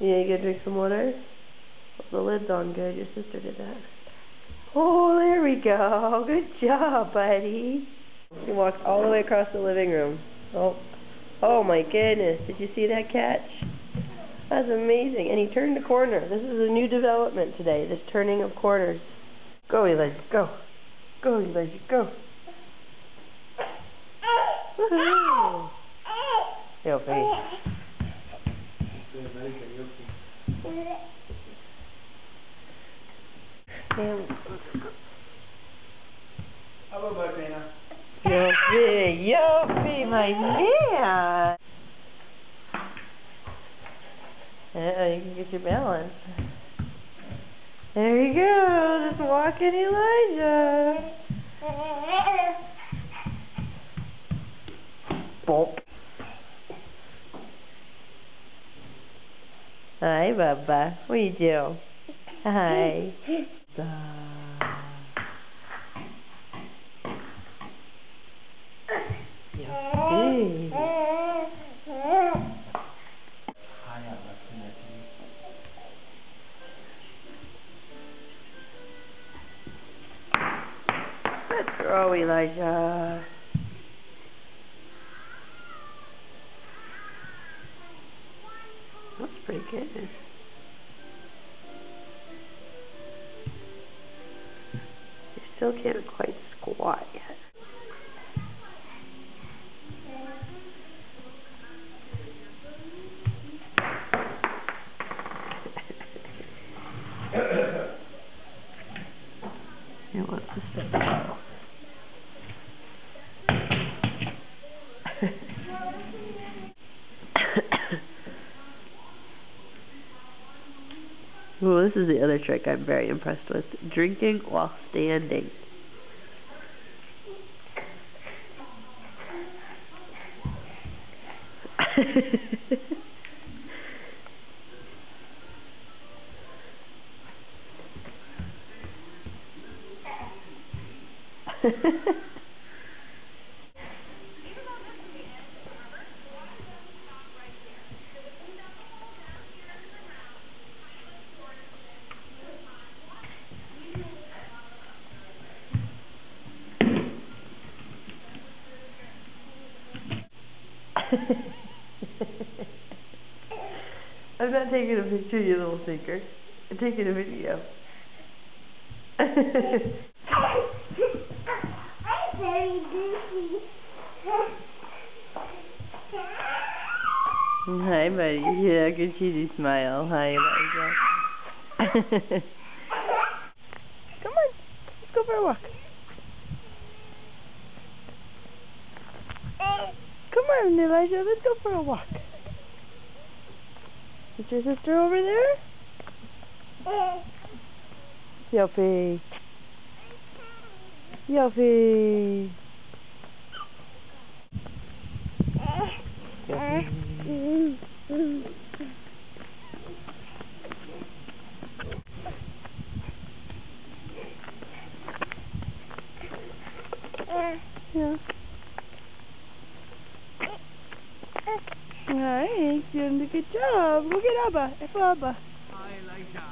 Yeah, you gonna drink some water? The lid's on good. Your sister did that. Oh, there we go. Good job, buddy. He walked all the way across the living room. Oh my goodness. Did you see that catch? That's amazing. And he turned a corner. This is a new development today, this turning of corners. Go, Elijah, go. Go, Elijah, go. Woohoo! Yopi. Yopi, my man. Yeah, you can get your balance. There you go, just walking Elijah. Bump. Hi, Bubba. What do you do? Hi. Yopi. Good throw, Elijah. That's pretty good. You still can't quite squat yet. He wants to step out. Well, this is the other trick I'm very impressed with. Drinking while standing. I'm not taking a picture, you little thinker. I'm taking a video. Hi, buddy. Yeah, good cheesy smile. Hi, Elijah. Come on, let's go for a walk. Come on, Elijah, let's go for a walk. Is your sister over there? Yopi. Yopi. Yeah. Alright, you're doing a good job. Look at Abba. It's Abba. Hi, Elijah.